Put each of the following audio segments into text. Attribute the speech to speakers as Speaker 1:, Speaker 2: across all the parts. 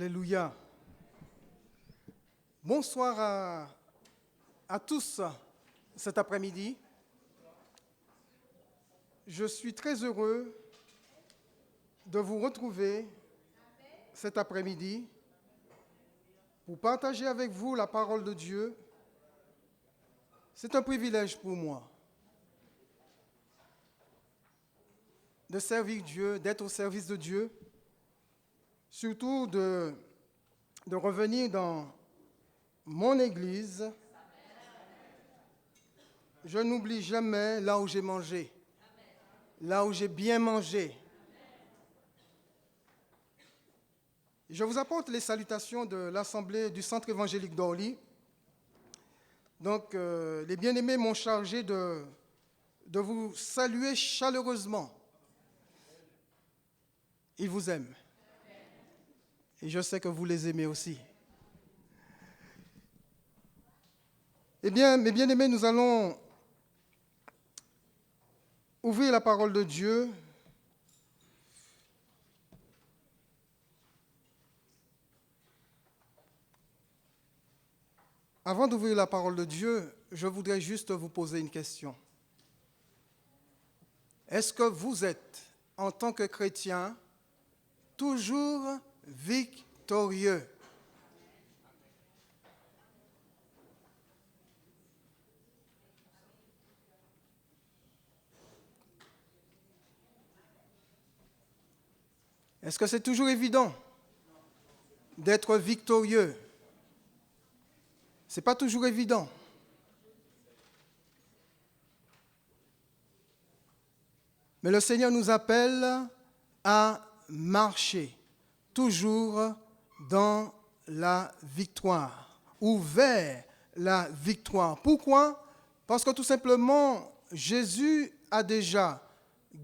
Speaker 1: Alléluia. Bonsoir à tous cet après-midi. Je suis très heureux de vous retrouver cet après-midi pour partager avec vous la parole de Dieu. C'est un privilège pour moi de servir Dieu, d'être au service de Dieu, surtout de revenir dans mon église. Je n'oublie jamais là où j'ai mangé, là où j'ai bien mangé. Je vous apporte les salutations de l'Assemblée du Centre évangélique d'Orly. Donc, les bien-aimés m'ont chargé de vous saluer chaleureusement. Ils vous aiment. Et je sais que vous les aimez aussi. Eh bien, mes bien-aimés, nous allons ouvrir la parole de Dieu. Avant d'ouvrir la parole de Dieu, je voudrais juste vous poser une question. Est-ce que vous êtes, en tant que chrétien, toujours victorieux? Est-ce que c'est toujours évident d'être victorieux? Ce n'est pas toujours évident. Mais le Seigneur nous appelle à marcher toujours dans la victoire ou vers la victoire. Pourquoi? Parce que tout simplement, Jésus a déjà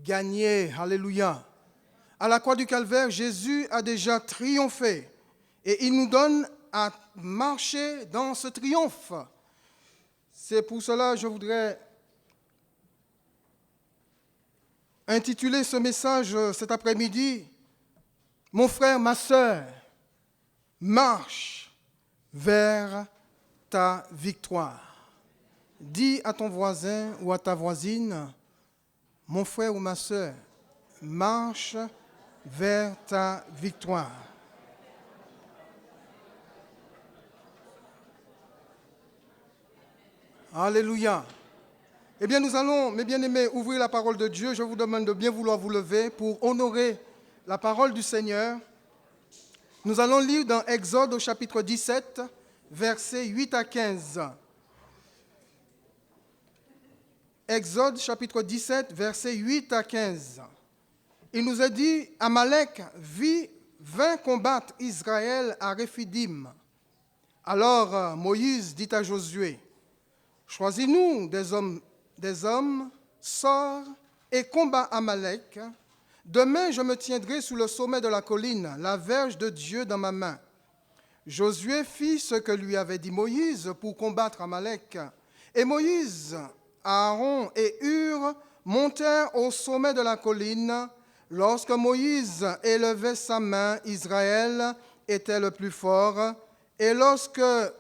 Speaker 1: gagné. Alléluia. À la croix du Calvaire, Jésus a déjà triomphé et il nous donne à marcher dans ce triomphe. C'est pour cela que je voudrais intituler ce message cet après-midi, « Mon frère, ma sœur, marche vers ta victoire ». Dis à ton voisin ou à ta voisine, « Mon frère ou ma sœur, marche vers ta victoire ». Alléluia. Eh bien, nous allons, mes bien-aimés, ouvrir la parole de Dieu. Je vous demande de bien vouloir vous lever pour honorer la parole du Seigneur. Nous allons lire dans Exode au chapitre 17, versets 8 à 15. Exode chapitre 17, versets 8 à 15. Il nous est dit, Amalek vint combattre Israël à Réphidim. Alors Moïse dit à Josué, choisis-nous des hommes, sors et combat Amalek. Demain, je me tiendrai sous le sommet de la colline, la verge de Dieu dans ma main. Josué fit ce que lui avait dit Moïse pour combattre Amalek. Et Moïse, Aaron et Hur montèrent au sommet de la colline. Lorsque Moïse élevait sa main, Israël était le plus fort. Et lorsqu'il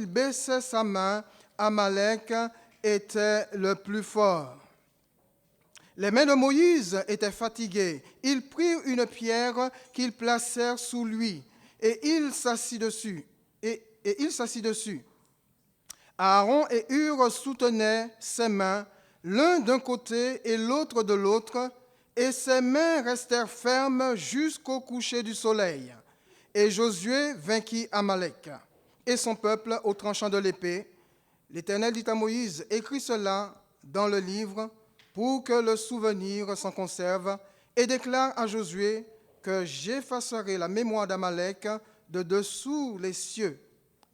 Speaker 1: baissait sa main, Amalek était le plus fort. Les mains de Moïse étaient fatiguées. Ils prirent une pierre qu'ils placèrent sous lui, et il s'assit dessus. Aaron et Hur soutenaient ses mains, l'un d'un côté et l'autre de l'autre, et ses mains restèrent fermes jusqu'au coucher du soleil. Et Josué vainquit Amalek et son peuple au tranchant de l'épée. L'Éternel dit à Moïse, écris cela dans le livre pour que le souvenir s'en conserve, et déclare à Josué que j'effacerai la mémoire d'Amalek de dessous les cieux.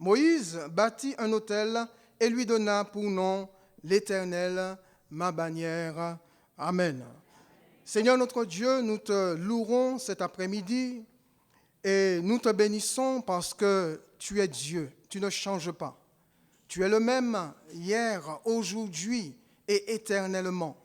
Speaker 1: Moïse bâtit un autel et lui donna pour nom l'Éternel, ma bannière. Amen. Seigneur notre Dieu, nous te louerons cet après-midi et nous te bénissons parce que tu es Dieu, tu ne changes pas. Tu es le même hier, aujourd'hui et éternellement.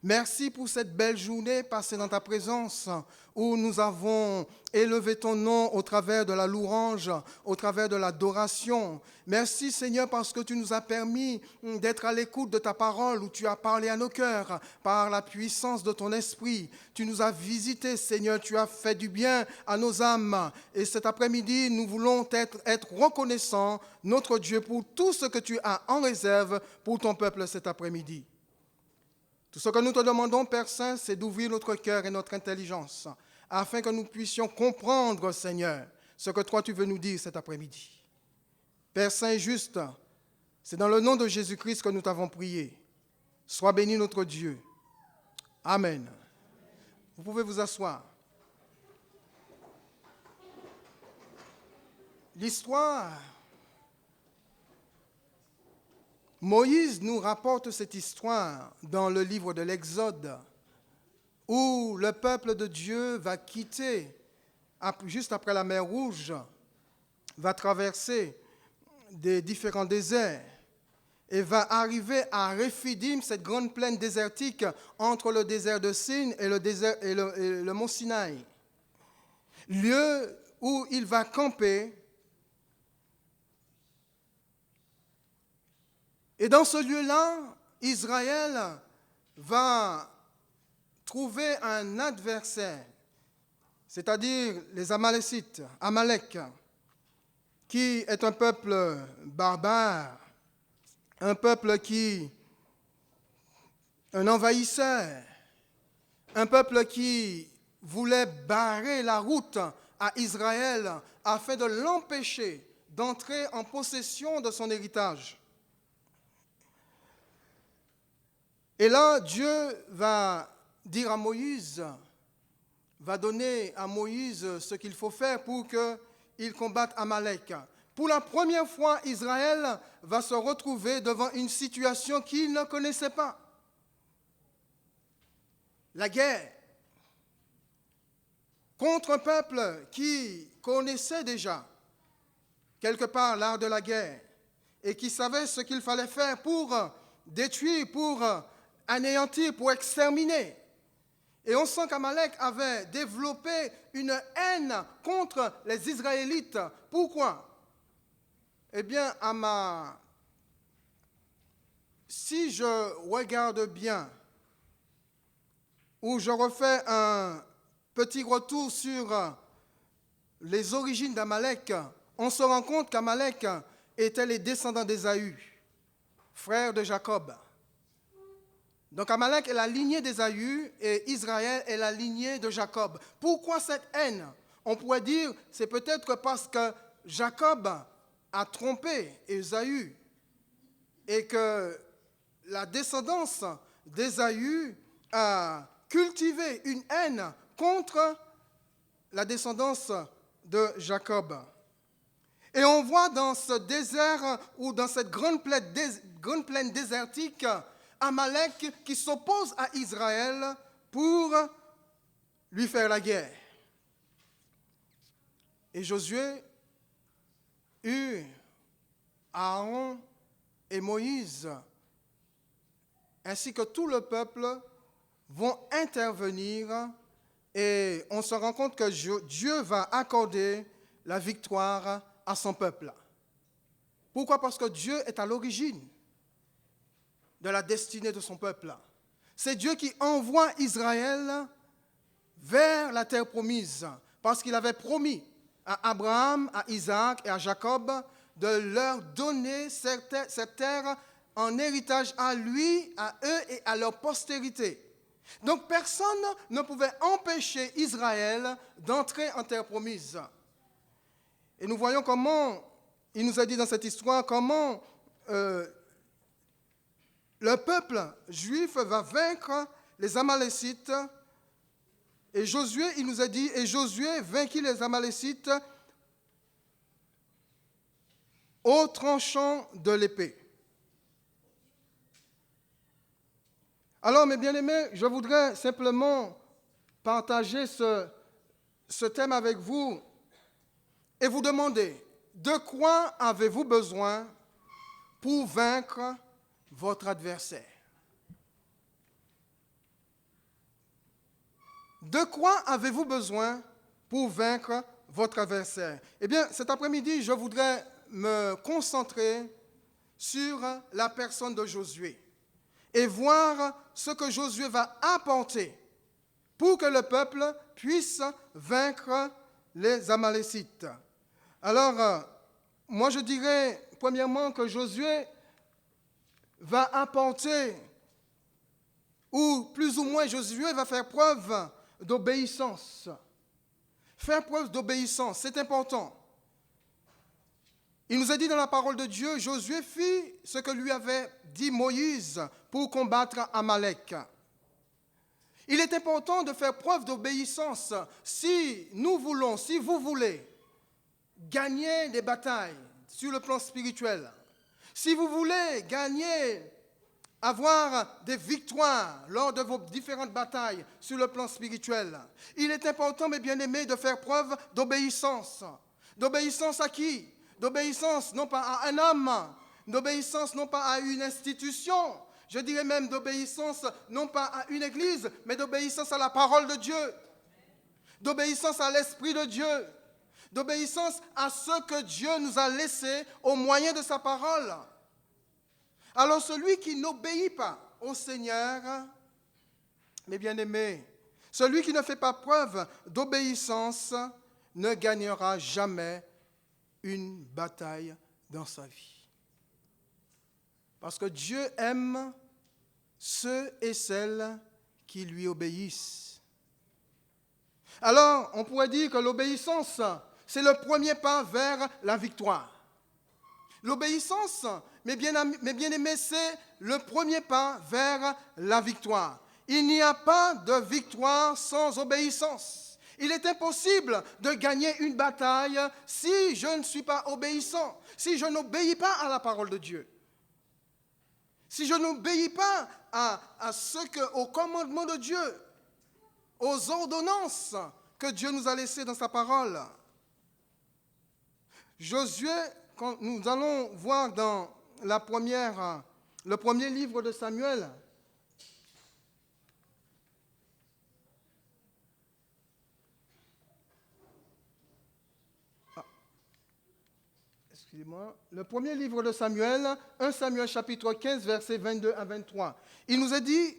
Speaker 1: Merci pour cette belle journée passée dans ta présence où nous avons élevé ton nom au travers de la louange, au travers de l'adoration. Merci Seigneur parce que tu nous as permis d'être à l'écoute de ta parole où tu as parlé à nos cœurs par la puissance de ton esprit. Tu nous as visités Seigneur, tu as fait du bien à nos âmes. Et cet après-midi, nous voulons être reconnaissants, notre Dieu, pour tout ce que tu as en réserve pour ton peuple cet après-midi. Tout ce que nous te demandons, Père Saint, c'est d'ouvrir notre cœur et notre intelligence afin que nous puissions comprendre, Seigneur, ce que toi tu veux nous dire cet après-midi. Père Saint et juste, c'est dans le nom de Jésus-Christ que nous t'avons prié. Sois béni notre Dieu. Amen. Vous pouvez vous asseoir. L'histoire... Moïse nous rapporte cette histoire dans le livre de l'Exode, où le peuple de Dieu va quitter, juste après la mer Rouge, va traverser des différents déserts et va arriver à Rephidim, cette grande plaine désertique entre le désert de Sin et le mont Sinaï, lieu où il va camper. Et dans ce lieu-là, Israël va trouver un adversaire, c'est-à-dire les Amalécites, Amalek, qui est un peuple barbare, un peuple un envahisseur, un peuple qui voulait barrer la route à Israël afin de l'empêcher d'entrer en possession de son héritage. Et là, Dieu va dire à Moïse, va donner à Moïse ce qu'il faut faire pour qu'il combatte Amalek. Pour la première fois, Israël va se retrouver devant une situation qu'il ne connaissait pas. La guerre contre un peuple qui connaissait déjà quelque part l'art de la guerre et qui savait ce qu'il fallait faire pour détruire, pour anéantir, pour exterminer. Et on sent qu'Amalek avait développé une haine contre les Israélites. Pourquoi? Eh bien, si je regarde bien, ou je refais un petit retour sur les origines d'Amalek, on se rend compte qu'Amalek était les descendants d'Ésaü, frère de Jacob. Donc Amalek est la lignée d'Ésaü et Israël est la lignée de Jacob. Pourquoi cette haine? On pourrait dire c'est peut-être parce que Jacob a trompé Ésaü et que la descendance d'Ésaü a cultivé une haine contre la descendance de Jacob. Et on voit dans ce désert ou dans cette grande plaine désertique Amalek qui s'oppose à Israël pour lui faire la guerre. Et Josué eut Aaron et Moïse, ainsi que tout le peuple, vont intervenir et on se rend compte que Dieu va accorder la victoire à son peuple. Pourquoi? Parce que Dieu est à l'origine de la destinée de son peuple. C'est Dieu qui envoie Israël vers la terre promise, parce qu'il avait promis à Abraham, à Isaac et à Jacob de leur donner cette terre en héritage à lui, à eux et à leur postérité. Donc personne ne pouvait empêcher Israël d'entrer en terre promise. Et nous voyons comment, il nous a dit dans cette histoire, comment le peuple juif va vaincre les Amalécites. Et Josué, il nous a dit, et Josué vainquit les Amalécites au tranchant de l'épée. Alors, mes bien-aimés, je voudrais simplement partager ce thème avec vous et vous demander, de quoi avez-vous besoin pour vaincre votre adversaire? De quoi avez-vous besoin pour vaincre votre adversaire? Eh bien, cet après-midi, je voudrais me concentrer sur la personne de Josué et voir ce que Josué va apporter pour que le peuple puisse vaincre les Amalécites. Alors, moi je dirais premièrement que Josué va apporter, ou plus ou moins Josué va faire preuve d'obéissance. Faire preuve d'obéissance, c'est important. Il nous a dit dans la parole de Dieu, Josué fit ce que lui avait dit Moïse pour combattre Amalek. Il est important de faire preuve d'obéissance si nous voulons, si vous voulez gagner des batailles sur le plan spirituel. Si vous voulez gagner, avoir des victoires lors de vos différentes batailles sur le plan spirituel, il est important, mes bien-aimés, de faire preuve d'obéissance. D'obéissance à qui? D'obéissance non pas à un homme, d'obéissance non pas à une institution, je dirais même d'obéissance non pas à une église, mais d'obéissance à la parole de Dieu, d'obéissance à l'Esprit de Dieu, d'obéissance à ce que Dieu nous a laissé au moyen de sa parole. Alors celui qui n'obéit pas au Seigneur, mes bien-aimés, celui qui ne fait pas preuve d'obéissance ne gagnera jamais une bataille dans sa vie. Parce que Dieu aime ceux et celles qui lui obéissent. Alors, on pourrait dire que l'obéissance, c'est le premier pas vers la victoire. L'obéissance, mes bien-aimés, c'est le premier pas vers la victoire. Il n'y a pas de victoire sans obéissance. Il est impossible de gagner une bataille si je ne suis pas obéissant, si je n'obéis pas à la parole de Dieu. Si je n'obéis pas au commandement de Dieu, aux ordonnances que Dieu nous a laissées dans sa parole. Josué, quand nous allons voir dans le premier livre de Samuel, le premier livre de Samuel, 1 Samuel chapitre 15, versets 22 à 23. Il nous est dit,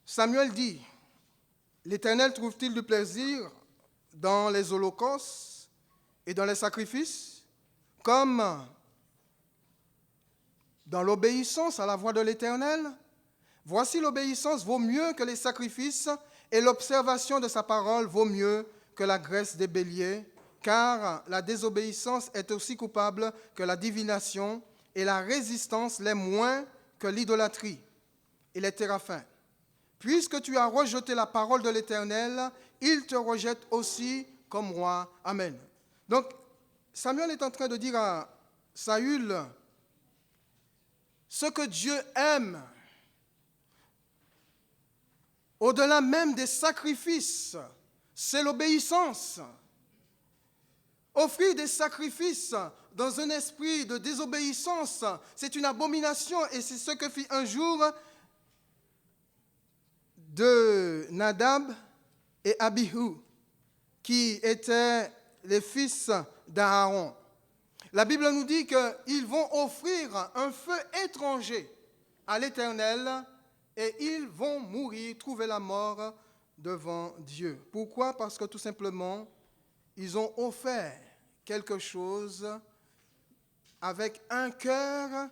Speaker 1: Samuel dit, « L'Éternel trouve-t-il du plaisir dans les holocaustes et dans les sacrifices, comme dans l'obéissance à la voix de l'Éternel? Voici l'obéissance vaut mieux que les sacrifices, et l'observation de sa parole vaut mieux que la graisse des béliers. Car la désobéissance est aussi coupable que la divination, et la résistance l'est moins que l'idolâtrie et les téraphins. Puisque tu as rejeté la parole de l'Éternel, il te rejette aussi comme roi. Amen. » Donc, Samuel est en train de dire à Saül, ce que Dieu aime, au-delà même des sacrifices, c'est l'obéissance. Offrir des sacrifices dans un esprit de désobéissance, c'est une abomination, et c'est ce que fit un jour de Nadab et Abihu, qui étaient les fils d'Aaron. La Bible nous dit qu'ils vont offrir un feu étranger à l'Éternel et ils vont mourir, trouver la mort devant Dieu. Pourquoi? Parce que tout simplement, ils ont offert quelque chose avec un cœur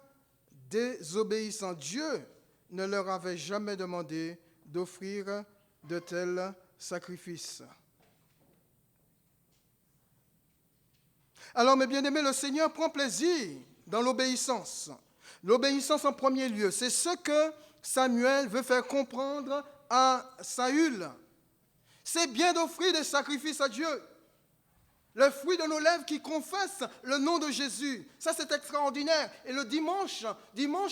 Speaker 1: désobéissant. Dieu ne leur avait jamais demandé d'offrir de tels sacrifices. Alors, mes bien-aimés, le Seigneur prend plaisir dans l'obéissance. L'obéissance en premier lieu, c'est ce que Samuel veut faire comprendre à Saül. C'est bien d'offrir des sacrifices à Dieu. Le fruit de nos lèvres qui confesse le nom de Jésus. Ça, c'est extraordinaire. Et le dimanche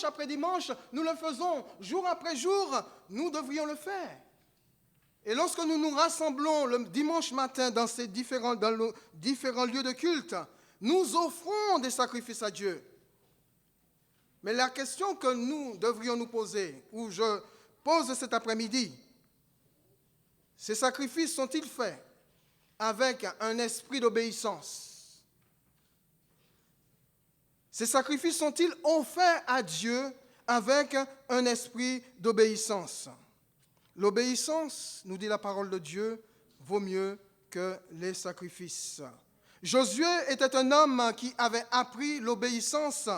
Speaker 1: après dimanche, nous le faisons. Jour après jour, nous devrions le faire. Et lorsque nous nous rassemblons le dimanche matin dans nos différents lieux de culte, nous offrons des sacrifices à Dieu. Mais la question que nous devrions nous poser, ou je pose cet après-midi, Ces sacrifices sont-ils faits avec un esprit d'obéissance? Ces sacrifices sont-ils offerts à Dieu avec un esprit d'obéissance? L'obéissance, nous dit la parole de Dieu, vaut mieux que les sacrifices. Josué était un homme qui avait appris l'obéissance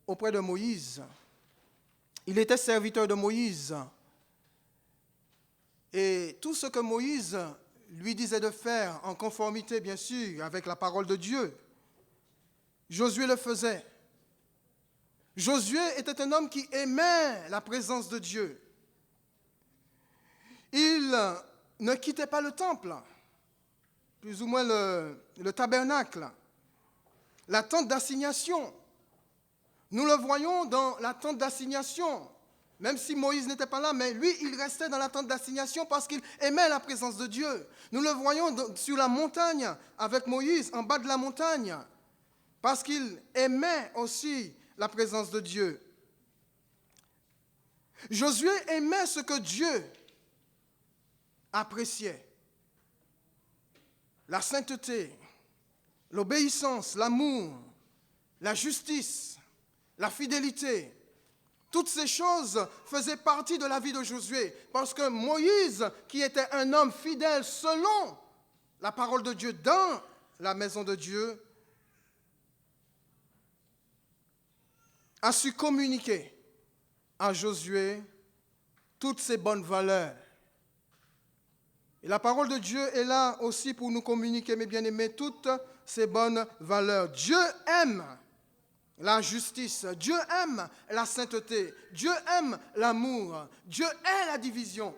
Speaker 1: auprès de Moïse. Il était serviteur de Moïse. Et tout ce que Moïse lui disait de faire, en conformité bien sûr avec la parole de Dieu, Josué le faisait. Josué était un homme qui aimait la présence de Dieu. Il ne quittait pas le temple, plus ou moins le tabernacle, la tente d'assignation. Nous le voyons dans la tente d'assignation, même si Moïse n'était pas là, mais lui, il restait dans la tente d'assignation parce qu'il aimait la présence de Dieu. Nous le voyons sur la montagne avec Moïse, en bas de la montagne, parce qu'il aimait aussi la présence de Dieu. Josué aimait ce que Dieu appréciait. La sainteté, l'obéissance, l'amour, la justice, la fidélité. Toutes ces choses faisaient partie de la vie de Josué, parce que Moïse, qui était un homme fidèle selon la parole de Dieu dans la maison de Dieu, a su communiquer à Josué toutes ces bonnes valeurs. Et la parole de Dieu est là aussi pour nous communiquer, mes bien-aimés, toutes ces bonnes valeurs. Dieu aime la justice, Dieu aime la sainteté, Dieu aime l'amour, Dieu hait la division.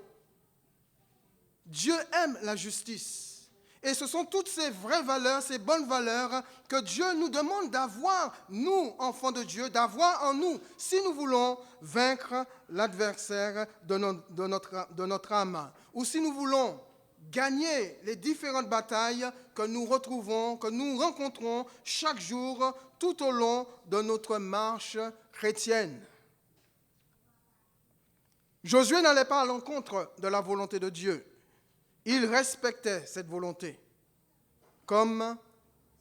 Speaker 1: Dieu aime la justice. Et ce sont toutes ces vraies valeurs, ces bonnes valeurs que Dieu nous demande d'avoir, nous, enfants de Dieu, d'avoir en nous, si nous voulons vaincre l'adversaire de notre âme, ou si nous voulons gagner les différentes batailles que nous retrouvons, que nous rencontrons chaque jour tout au long de notre marche chrétienne. Josué n'allait pas à l'encontre de la volonté de Dieu. Il respectait cette volonté, comme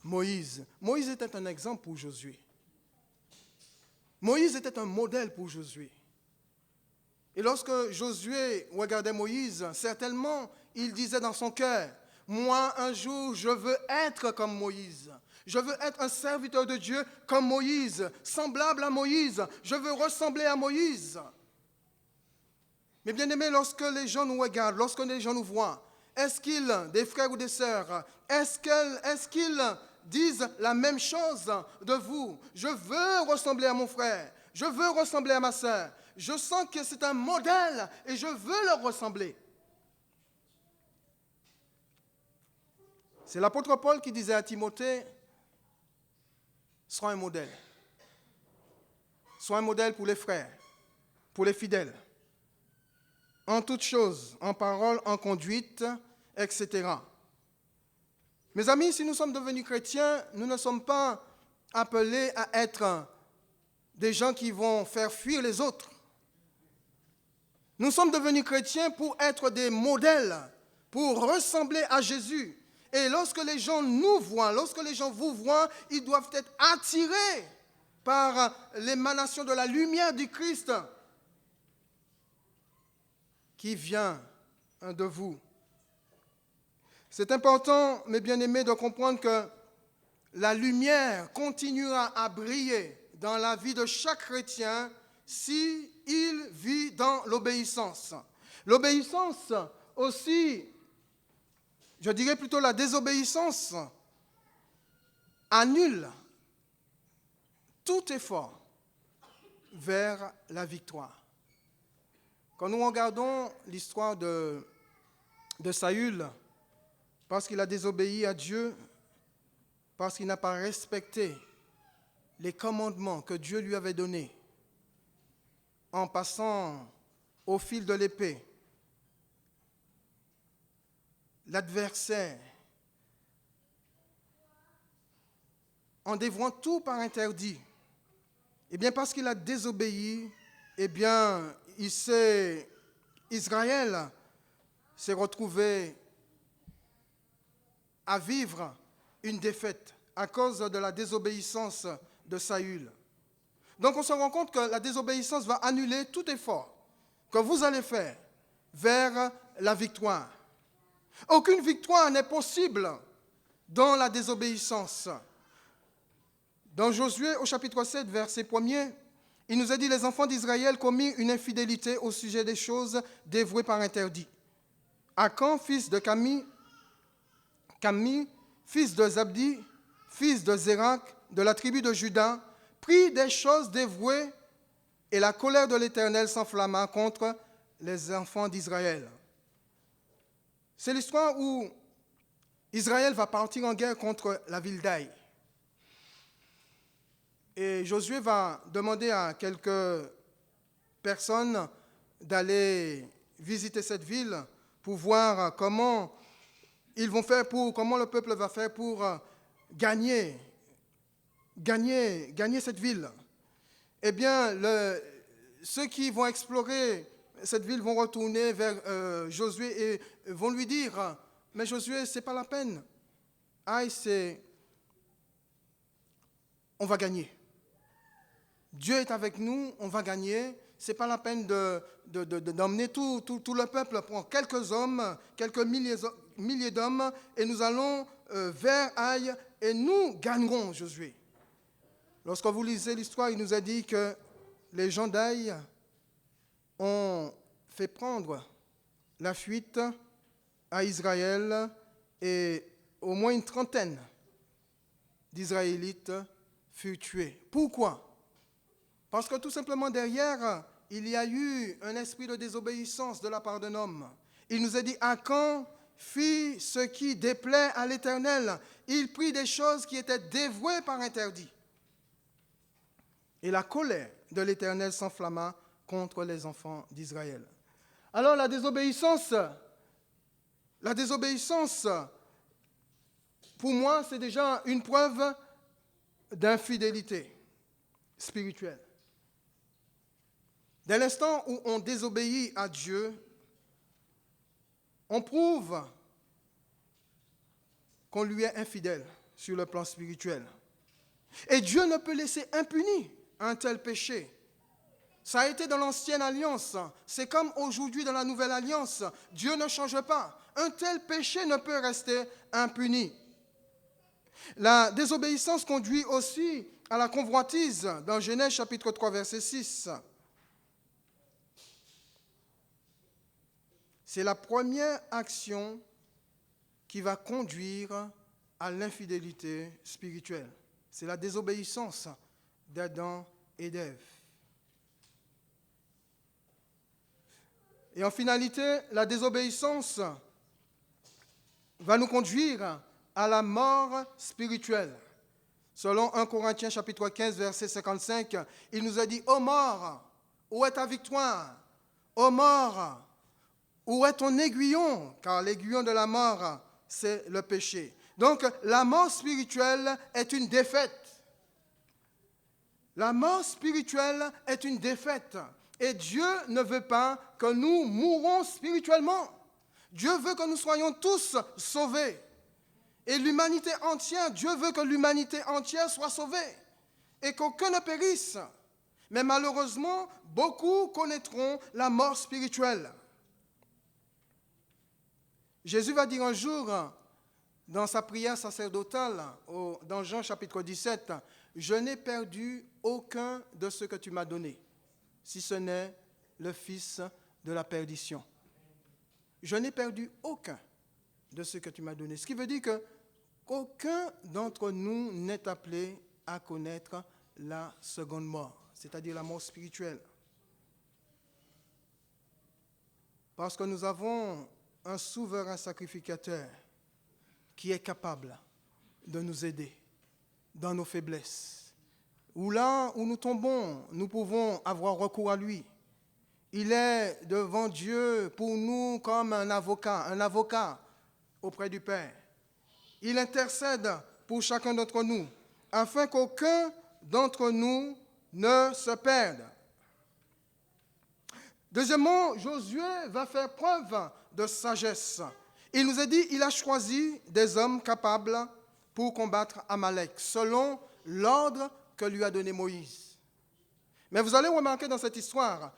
Speaker 1: Moïse. Moïse était un exemple pour Josué. Moïse était un modèle pour Josué. Et lorsque Josué regardait Moïse, certainement, il disait dans son cœur, « Moi, un jour, je veux être comme Moïse. Je veux être un serviteur de Dieu comme Moïse, semblable à Moïse. Je veux ressembler à Moïse. » Mais bien aimé, lorsque les gens nous regardent, lorsque les gens nous voient, est-ce qu'ils, des frères ou des sœurs, est-ce qu'ils disent la même chose de vous? Je veux ressembler à mon frère, je veux ressembler à ma sœur. Je sens que c'est un modèle et je veux leur ressembler. C'est l'apôtre Paul qui disait à Timothée, sois un modèle. Sois un modèle pour les frères, pour les fidèles. En toutes choses, en parole, en conduite, etc. Mes amis, si nous sommes devenus chrétiens, nous ne sommes pas appelés à être des gens qui vont faire fuir les autres. Nous sommes devenus chrétiens pour être des modèles, pour ressembler à Jésus. Et lorsque les gens nous voient, lorsque les gens vous voient, ils doivent être attirés par l'émanation de la lumière du Christ qui vient de vous. C'est important, mes bien-aimés, de comprendre que la lumière continuera à briller dans la vie de chaque chrétien s'il vit dans l'obéissance. L'obéissance aussi, je dirais plutôt la désobéissance, annule tout effort vers la victoire. Quand nous regardons l'histoire de Saül, parce qu'il a désobéi à Dieu, parce qu'il n'a pas respecté les commandements que Dieu lui avait donnés, en passant au fil de l'épée, l'adversaire, en dévouant tout par interdit, eh bien parce qu'il a désobéi, eh bien Israël s'est retrouvé à vivre une défaite à cause de la désobéissance de Saül. Donc on se rend compte que la désobéissance va annuler tout effort que vous allez faire vers la victoire. Aucune victoire n'est possible dans la désobéissance. Dans Josué au chapitre 7, verset 1er, il nous a dit « Les enfants d'Israël commirent une infidélité au sujet des choses dévouées par interdit. Akan, fils de Cammi, fils de Zabdi, fils de Zérak, de la tribu de Juda, prit des choses dévouées, et la colère de l'Éternel s'enflamma contre les enfants d'Israël. » C'est l'histoire où Israël va partir en guerre contre la ville d'Aï. Et Josué va demander à quelques personnes d'aller visiter cette ville pour voir comment ils vont faire comment le peuple va faire pour gagner cette ville. Eh bien, ceux qui vont explorer cette ville vont retourner vers Josué et vont lui dire « Mais Josué, ce n'est pas la peine. On va gagner. Dieu est avec nous, on va gagner. Ce n'est pas la peine d'emmener tout le peuple, prendre quelques hommes, quelques milliers d'hommes, et nous allons vers Aï, et nous gagnerons, Josué. » Lorsque vous lisez l'histoire, il nous a dit que les gens d'Aï ont fait prendre la fuite à Israël et au moins une trentaine d'Israélites furent tués. Pourquoi ? Parce que tout simplement derrière, il y a eu un esprit de désobéissance de la part d'un homme. Il nous a dit, Akan fit ce qui déplaît à l'Éternel. Il prit des choses qui étaient dévouées par interdit. Et la colère de l'Éternel s'enflamma contre les enfants d'Israël. Alors la désobéissance, pour moi, c'est déjà une preuve d'infidélité spirituelle. Dès l'instant où on désobéit à Dieu, on prouve qu'on lui est infidèle sur le plan spirituel. Et Dieu ne peut laisser impuni un tel péché. Ça a été dans l'ancienne alliance. C'est comme aujourd'hui dans la nouvelle alliance. Dieu ne change pas. Un tel péché ne peut rester impuni. La désobéissance conduit aussi à la convoitise dans Genèse chapitre 3, verset 6. C'est la première action qui va conduire à l'infidélité spirituelle. C'est la désobéissance d'Adam et d'Ève. Et en finalité, la désobéissance va nous conduire à la mort spirituelle. Selon 1 Corinthiens chapitre 15, verset 55, il nous a dit « Ô mort, où est ta victoire? Ô mort, où est ton aiguillon? » Car l'aiguillon de la mort, c'est le péché. Donc, la mort spirituelle est une défaite. La mort spirituelle est une défaite. Et Dieu ne veut pas que nous mourons spirituellement. Dieu veut que nous soyons tous sauvés. Et l'humanité entière, Dieu veut que l'humanité entière soit sauvée. Et qu'aucun ne périsse. Mais malheureusement, beaucoup connaîtront la mort spirituelle. Jésus va dire un jour, dans sa prière sacerdotale, dans Jean chapitre 17, « Je n'ai perdu aucun de ceux que tu m'as donnés, si ce n'est le fils de la perdition. » Je n'ai perdu aucun de ceux que tu m'as donnés. Ce qui veut dire qu'aucun d'entre nous n'est appelé à connaître la seconde mort, c'est-à-dire la mort spirituelle. Parce que nous avons un souverain sacrificateur qui est capable de nous aider dans nos faiblesses. Ou là où nous tombons, nous pouvons avoir recours à lui. Il est devant Dieu pour nous comme un avocat auprès du Père. Il intercède pour chacun d'entre nous, afin qu'aucun d'entre nous ne se perde. Deuxièmement, Josué va faire preuve de sagesse. Il nous a dit, il a choisi des hommes capables pour combattre Amalek, selon l'ordre que lui a donné Moïse. Mais vous allez remarquer dans cette histoire,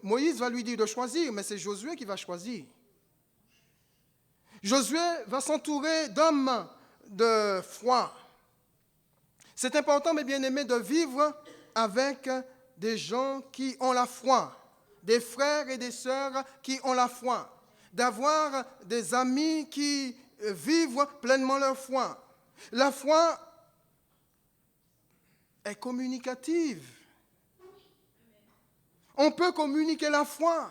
Speaker 1: Moïse va lui dire de choisir, mais c'est Josué qui va choisir. Josué va s'entourer d'hommes de foi. C'est important, mes bien-aimés, de vivre avec des gens qui ont la foi, des frères et des sœurs qui ont la foi, d'avoir des amis qui vivent pleinement leur foi. La foi est communicative. On peut communiquer la foi.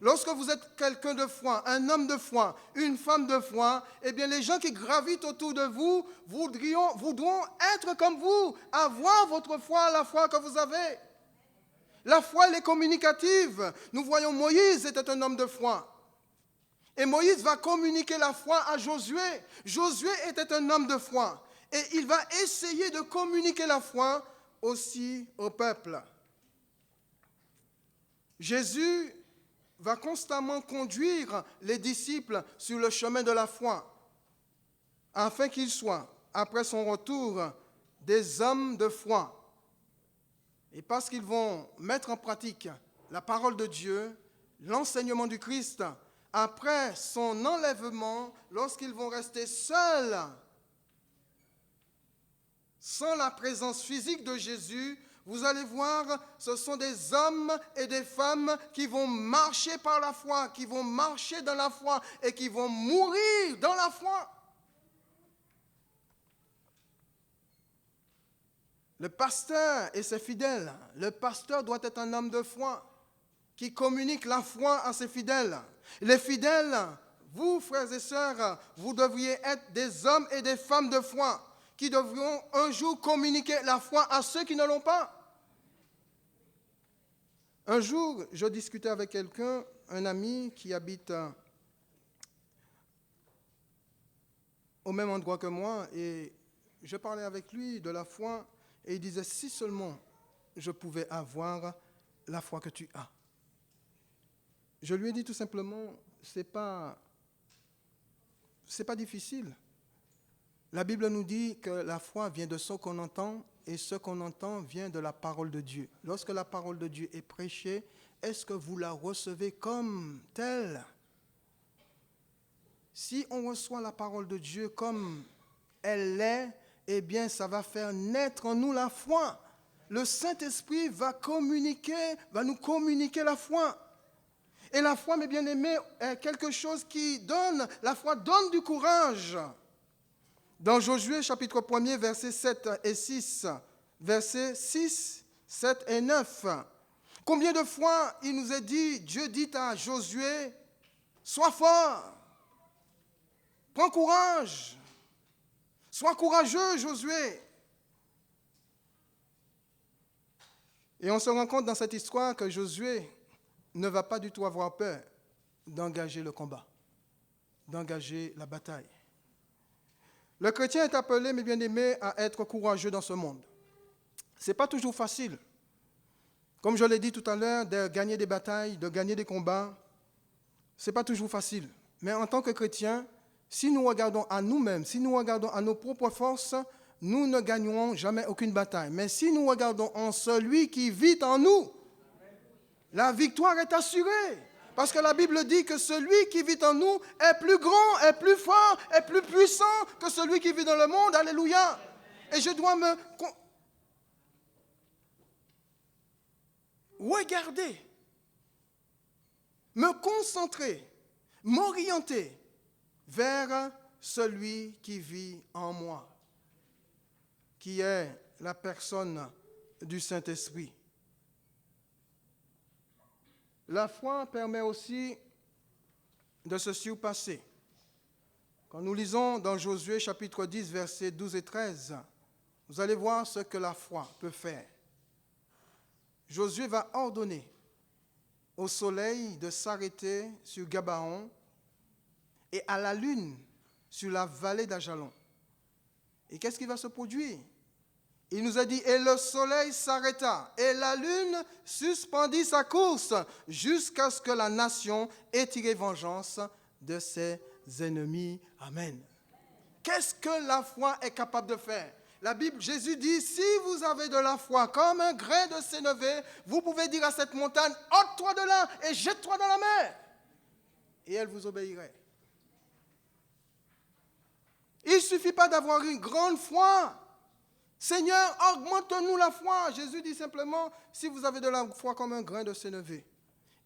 Speaker 1: Lorsque vous êtes quelqu'un de foi, un homme de foi, une femme de foi, eh bien les gens qui gravitent autour de vous voudront être comme vous, avoir votre foi, la foi que vous avez. La foi, elle est communicative. Nous voyons Moïse était un homme de foi. Et Moïse va communiquer la foi à Josué. Josué était un homme de foi. Et il va essayer de communiquer la foi aussi au peuple. Jésus va constamment conduire les disciples sur le chemin de la foi, afin qu'ils soient, après son retour, des hommes de foi. Et parce qu'ils vont mettre en pratique la parole de Dieu, l'enseignement du Christ, après son enlèvement, lorsqu'ils vont rester seuls, sans la présence physique de Jésus, vous allez voir, ce sont des hommes et des femmes qui vont marcher par la foi, qui vont marcher dans la foi et qui vont mourir dans la foi. Le pasteur et ses fidèles, le pasteur doit être un homme de foi qui communique la foi à ses fidèles. Les fidèles, vous frères et sœurs, vous devriez être des hommes et des femmes de foi qui devront un jour communiquer la foi à ceux qui ne l'ont pas. Un jour, je discutais avec quelqu'un, un ami qui habite au même endroit que moi, et je parlais avec lui de la foi, et il disait, si seulement je pouvais avoir la foi que tu as. Je lui ai dit tout simplement, c'est pas difficile. La Bible nous dit que la foi vient de ce qu'on entend, et ce qu'on entend vient de la parole de Dieu. Lorsque la parole de Dieu est prêchée, est-ce que vous la recevez comme telle? Si on reçoit la parole de Dieu comme elle est, eh bien, ça va faire naître en nous la foi. Le Saint-Esprit va nous communiquer la foi. Et la foi, mes bien-aimés, est quelque chose qui donne, la foi donne du courage. Dans Josué, chapitre 1er, versets 7 et 6, versets 6, 7 et 9, combien de fois il nous est dit, Dieu dit à Josué, sois fort, prends courage, sois courageux, Josué. Et on se rend compte dans cette histoire que Josué ne va pas du tout avoir peur d'engager le combat, d'engager la bataille. Le chrétien est appelé, mes bien-aimés, à être courageux dans ce monde. Ce n'est pas toujours facile. Comme je l'ai dit tout à l'heure, de gagner des batailles, de gagner des combats, ce n'est pas toujours facile. Mais en tant que chrétiens, si nous regardons à nous-mêmes, si nous regardons à nos propres forces, nous ne gagnerons jamais aucune bataille. Mais si nous regardons en celui qui vit en nous, la victoire est assurée. Parce que la Bible dit que celui qui vit en nous est plus grand, est plus fort, est plus puissant que celui qui vit dans le monde. Alléluia. Et je dois me regarder, me concentrer, m'orienter vers celui qui vit en moi, qui est la personne du Saint-Esprit. La foi permet aussi de se surpasser. Quand nous lisons dans Josué chapitre 10, versets 12 et 13, vous allez voir ce que la foi peut faire. Josué va ordonner au soleil de s'arrêter sur Gabaon et à la lune sur la vallée d'Ajalon. Et qu'est-ce qui va se produire? Il nous a dit, et le soleil s'arrêta, et la lune suspendit sa course, jusqu'à ce que la nation ait tiré vengeance de ses ennemis. Amen. Qu'est-ce que la foi est capable de faire? La Bible, Jésus dit, si vous avez de la foi comme un grain de sénévé, vous pouvez dire à cette montagne, ôte-toi de là et jette-toi dans la mer. Et elle vous obéirait. Il ne suffit pas d'avoir une grande foi. Seigneur, augmente-nous la foi. Jésus dit simplement, si vous avez de la foi comme un grain de sénévé.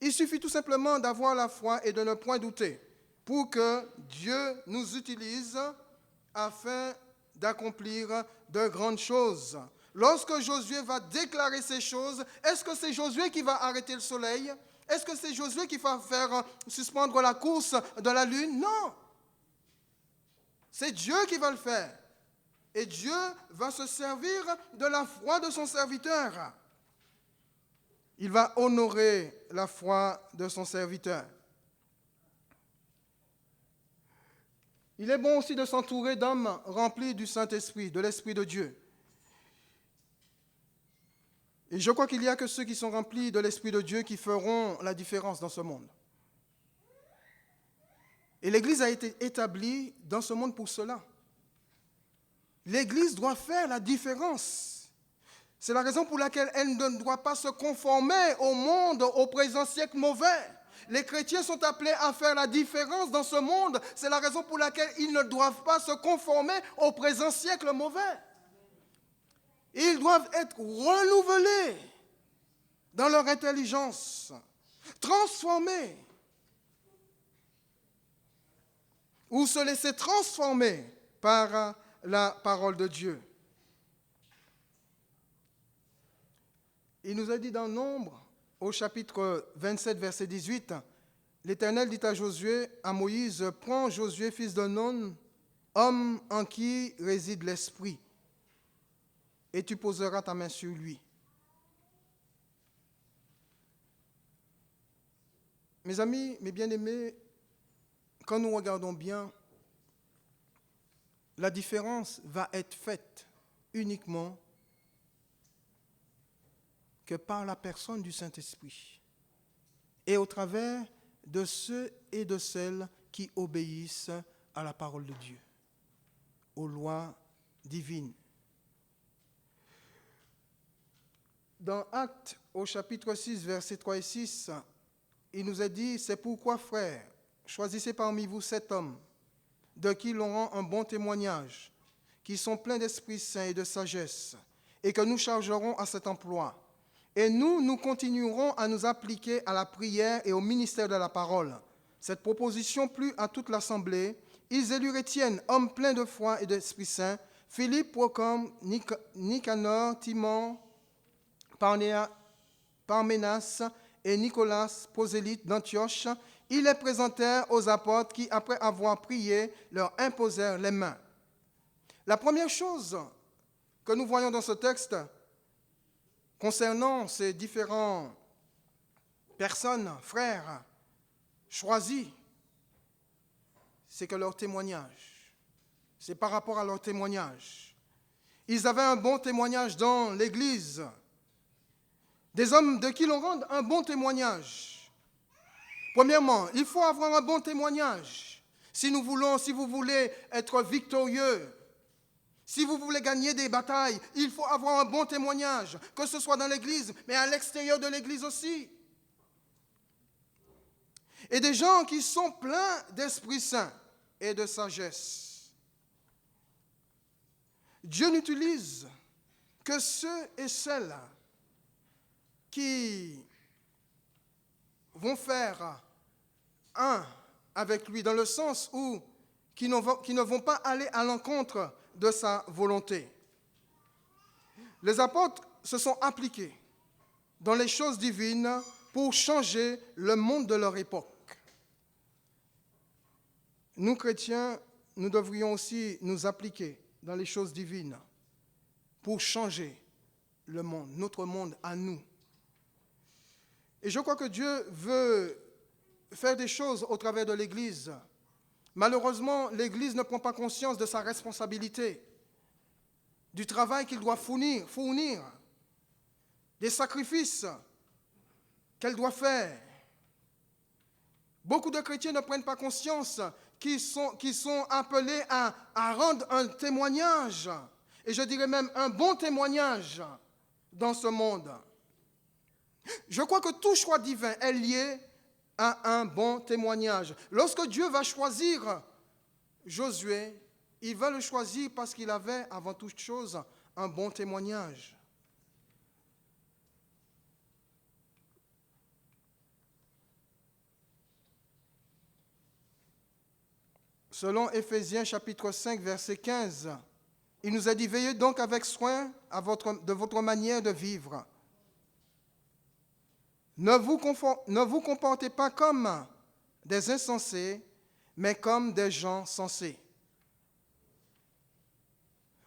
Speaker 1: Il suffit tout simplement d'avoir la foi et de ne point douter pour que Dieu nous utilise afin d'accomplir de grandes choses. Lorsque Josué va déclarer ces choses, est-ce que c'est Josué qui va arrêter le soleil? Est-ce que c'est Josué qui va faire suspendre la course de la lune? Non. C'est Dieu qui va le faire. Et Dieu va se servir de la foi de son serviteur. Il va honorer la foi de son serviteur. Il est bon aussi de s'entourer d'hommes remplis du Saint-Esprit, de l'Esprit de Dieu. Et je crois qu'il n'y a que ceux qui sont remplis de l'Esprit de Dieu qui feront la différence dans ce monde. Et l'Église a été établie dans ce monde pour cela. L'Église doit faire la différence. C'est la raison pour laquelle elle ne doit pas se conformer au monde, au présent siècle mauvais. Les chrétiens sont appelés à faire la différence dans ce monde. C'est la raison pour laquelle ils ne doivent pas se conformer au présent siècle mauvais. Ils doivent être renouvelés dans leur intelligence, transformés, ou se laisser transformer par la parole de Dieu. Il nous a dit dans Nombre, au chapitre 27, verset 18, l'Éternel dit à Josué, à Moïse, « Prends Josué, fils de Nun, homme en qui réside l'Esprit, et tu poseras ta main sur lui. » Mes amis, mes bien-aimés, quand nous regardons bien, la différence va être faite uniquement que par la personne du Saint-Esprit et au travers de ceux et de celles qui obéissent à la parole de Dieu, aux lois divines. Dans Actes, au chapitre 6, versets 3 et 6, il nous est dit, « C'est pourquoi, frères, choisissez parmi vous 7 hommes, de qui l'on rend un bon témoignage, qui sont pleins d'Esprit Saint et de sagesse, et que nous chargerons à cet emploi. Et nous continuerons à nous appliquer à la prière et au ministère de la parole. » Cette proposition plut à toute l'assemblée. Ils élurent Étienne, homme plein de foi et d'Esprit Saint, Philippe, Procome, Nicanor, Timon, Parménas et Nicolas, prosélyte d'Antioche. Ils les présentèrent aux apôtres qui, après avoir prié, leur imposèrent les mains. La première chose que nous voyons dans ce texte, concernant ces différentes personnes, frères, choisis, c'est que leur témoignage, c'est par rapport à leur témoignage. Ils avaient un bon témoignage dans l'Église. Des hommes de qui l'on rende un bon témoignage. Premièrement, il faut avoir un bon témoignage. Si vous voulez être victorieux, si vous voulez gagner des batailles, il faut avoir un bon témoignage, que ce soit dans l'Église, mais à l'extérieur de l'Église aussi. Et des gens qui sont pleins d'Esprit Saint et de sagesse. Dieu n'utilise que ceux et celles qui vont faire un avec lui, dans le sens où qui ne vont pas aller à l'encontre de sa volonté. Les apôtres se sont appliqués dans les choses divines pour changer le monde de leur époque. Nous, chrétiens, nous devrions aussi nous appliquer dans les choses divines pour changer le monde, notre monde à nous. Et je crois que Dieu veut faire des choses au travers de l'Église. Malheureusement, l'Église ne prend pas conscience de sa responsabilité, du travail qu'il doit fournir, des sacrifices qu'elle doit faire. Beaucoup de chrétiens ne prennent pas conscience qu'ils sont appelés à rendre un témoignage, et je dirais même un bon témoignage dans ce monde. Je crois que tout choix divin est lié à un bon témoignage. Lorsque Dieu va choisir Josué, il va le choisir parce qu'il avait, avant toute chose, un bon témoignage. Selon Éphésiens chapitre 5, verset 15, il nous a dit « Veillez donc avec soin de votre manière de vivre. Ne vous comportez pas comme des insensés, mais comme des gens sensés. »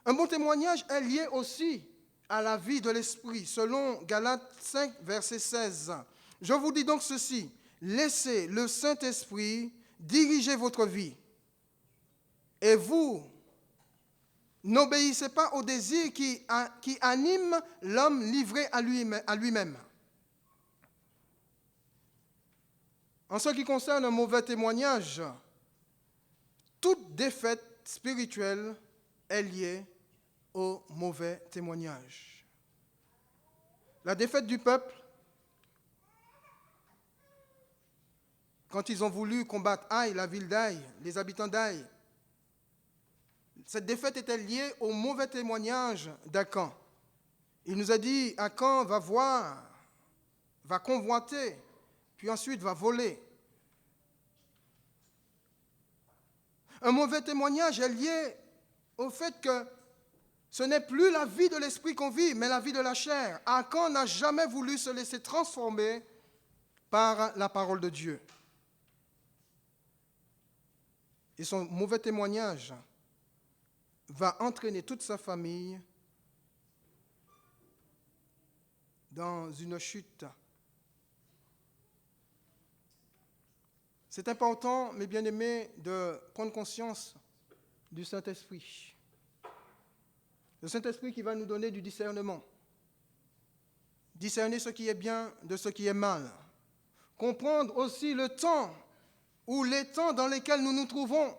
Speaker 1: Un bon témoignage est lié aussi à la vie de l'esprit, selon Galates 5, verset 16. « Je vous dis donc ceci, laissez le Saint-Esprit diriger votre vie. Et vous, n'obéissez pas aux désirs qui animent l'homme livré à lui-même. » En ce qui concerne un mauvais témoignage, toute défaite spirituelle est liée au mauvais témoignage. La défaite du peuple, quand ils ont voulu combattre Aï, la ville d'Aï, les habitants d'Aï, cette défaite était liée au mauvais témoignage d'Akan. Il nous a dit, Akan va voir, va convoiter, puis ensuite va voler. Un mauvais témoignage est lié au fait que ce n'est plus la vie de l'esprit qu'on vit, mais la vie de la chair. Akan n'a jamais voulu se laisser transformer par la parole de Dieu. Et son mauvais témoignage va entraîner toute sa famille dans une chute. C'est important, mes bien-aimés, de prendre conscience du Saint-Esprit. Le Saint-Esprit qui va nous donner du discernement. Discerner ce qui est bien de ce qui est mal. Comprendre aussi le temps ou les temps dans lesquels nous nous trouvons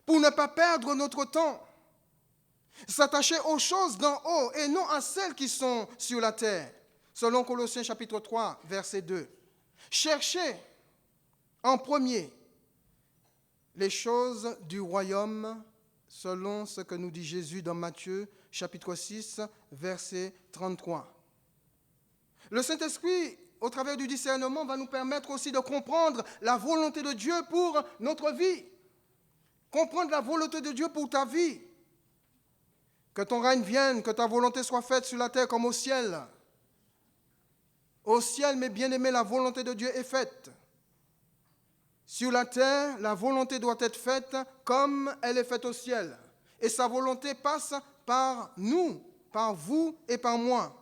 Speaker 1: pour ne pas perdre notre temps. S'attacher aux choses d'en haut et non à celles qui sont sur la terre. Selon Colossiens chapitre 3, verset 2. Cherchez en premier les choses du royaume, selon ce que nous dit Jésus dans Matthieu chapitre 6, verset 33. Le Saint-Esprit, au travers du discernement, va nous permettre aussi de comprendre la volonté de Dieu pour notre vie. Comprendre la volonté de Dieu pour ta vie. Que ton règne vienne, que ta volonté soit faite sur la terre comme au ciel. Au ciel, mes bien-aimés, la volonté de Dieu est faite. Sur la terre, la volonté doit être faite comme elle est faite au ciel. Et sa volonté passe par nous, par vous et par moi.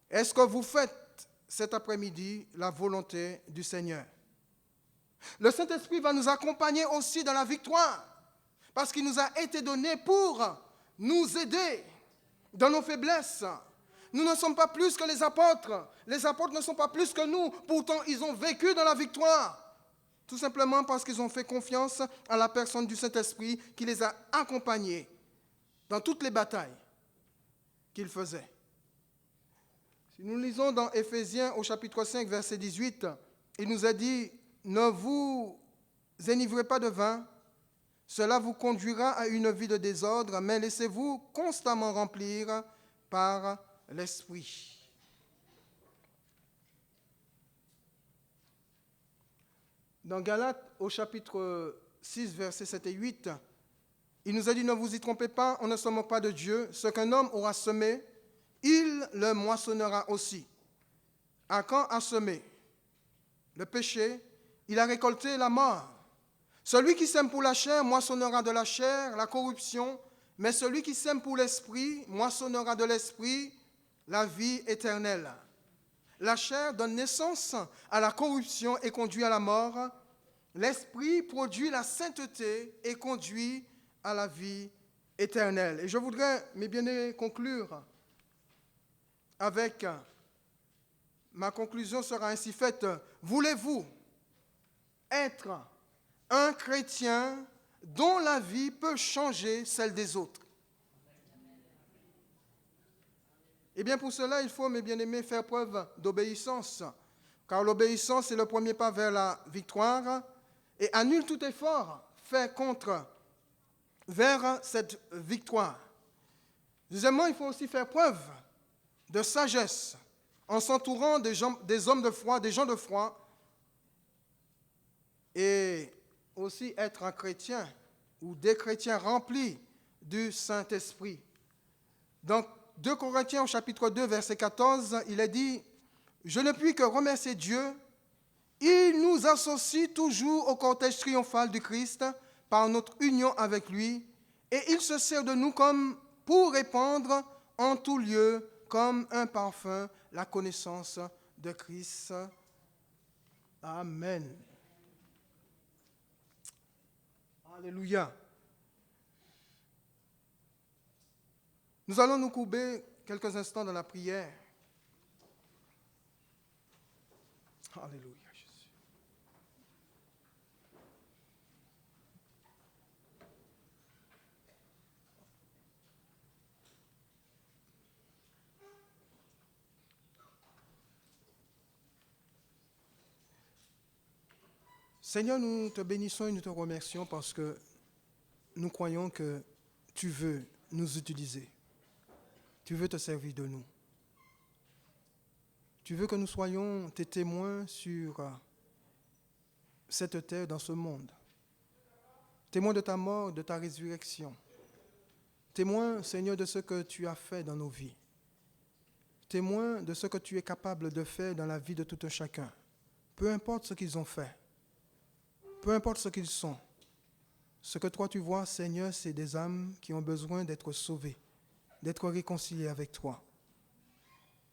Speaker 1: Est-ce que vous faites cet après-midi la volonté du Seigneur? Le Saint-Esprit va nous accompagner aussi dans la victoire. Parce qu'il nous a été donné pour nous aider dans nos faiblesses. Nous ne sommes pas plus que les apôtres. Les apôtres ne sont pas plus que nous. Pourtant, ils ont vécu dans la victoire. Tout simplement parce qu'ils ont fait confiance à la personne du Saint-Esprit qui les a accompagnés dans toutes les batailles qu'ils faisaient. Si nous lisons dans Éphésiens au chapitre 5, verset 18, il nous a dit « Ne vous enivrez pas de vin, cela vous conduira à une vie de désordre, mais laissez-vous constamment remplir par l'Esprit. » Dans Galates, au chapitre 6, versets 7 et 8, il nous a dit « Ne vous y trompez pas, on ne se moque pas de Dieu. Ce qu'un homme aura semé, il le moissonnera aussi. » Akan a semé le péché, il a récolté la mort. Celui qui sème pour la chair moissonnera de la chair la corruption, mais celui qui sème pour l'esprit moissonnera de l'esprit la vie éternelle. La chair donne naissance à la corruption et conduit à la mort. L'esprit produit la sainteté et conduit à la vie éternelle. Et je voudrais, mes bien-aimés, conclure avec, ma conclusion sera ainsi faite. Voulez-vous être un chrétien dont la vie peut changer celle des autres. Et bien pour cela, il faut, mes bien-aimés, faire preuve d'obéissance, car l'obéissance est le premier pas vers la victoire et annule tout effort fait vers cette victoire. Deuxièmement, il faut aussi faire preuve de sagesse en s'entourant des hommes de foi, des gens de foi, et aussi être un chrétien ou des chrétiens remplis du Saint-Esprit. Donc, 2 Corinthiens au chapitre 2, verset 14, il est dit « Je ne puis que remercier Dieu. Il nous associe toujours au cortège triomphal du Christ par notre union avec lui, et il se sert de nous comme pour répandre en tout lieu, comme un parfum, la connaissance de Christ. » Amen. Alléluia. Nous allons nous courber quelques instants dans la prière. Alléluia, Jésus. Seigneur, nous te bénissons et nous te remercions parce que nous croyons que tu veux nous utiliser. Tu veux te servir de nous. Tu veux que nous soyons tes témoins sur cette terre, dans ce monde. Témoins de ta mort, de ta résurrection. Témoins, Seigneur, de ce que tu as fait dans nos vies. Témoins de ce que tu es capable de faire dans la vie de tout un chacun. Peu importe ce qu'ils ont fait. Peu importe ce qu'ils sont. Ce que toi tu vois, Seigneur, c'est des âmes qui ont besoin d'être sauvées, d'être réconciliées avec toi.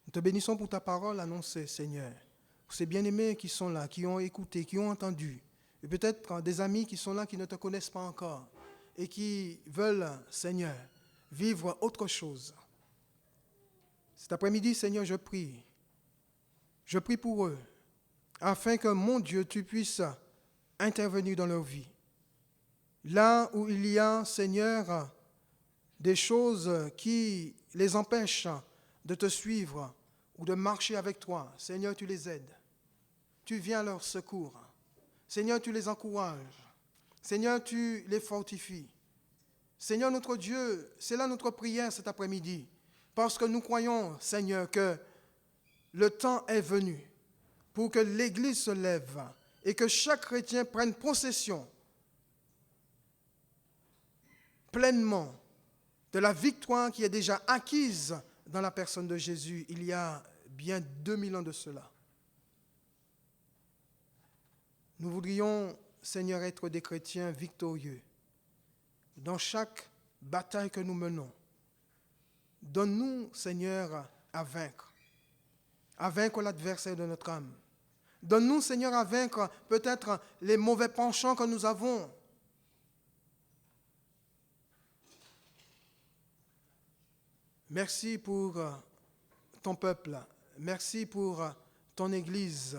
Speaker 1: Nous te bénissons pour ta parole annoncée, Seigneur. Pour ces bien-aimés qui sont là, qui ont écouté, qui ont entendu. Et peut-être des amis qui sont là, qui ne te connaissent pas encore. Et qui veulent, Seigneur, vivre autre chose. Cet après-midi, Seigneur, je prie. Je prie pour eux. Afin que, mon Dieu, tu puisses intervenir dans leur vie. Là où il y a, Seigneur, des choses qui les empêchent de te suivre ou de marcher avec toi, Seigneur, tu les aides. Tu viens à leur secours. Seigneur, tu les encourages. Seigneur, tu les fortifies. Seigneur notre Dieu, c'est là notre prière cet après-midi, parce que nous croyons, Seigneur, que le temps est venu pour que l'Église se lève et que chaque chrétien prenne possession pleinement de la victoire qui est déjà acquise dans la personne de Jésus il y a bien 2000 ans de cela. Nous voudrions, Seigneur, être des chrétiens victorieux dans chaque bataille que nous menons. Donne-nous, Seigneur, à vaincre l'adversaire de notre âme. Donne-nous, Seigneur, à vaincre peut-être les mauvais penchants que nous avons. Merci pour ton peuple. Merci pour ton Église.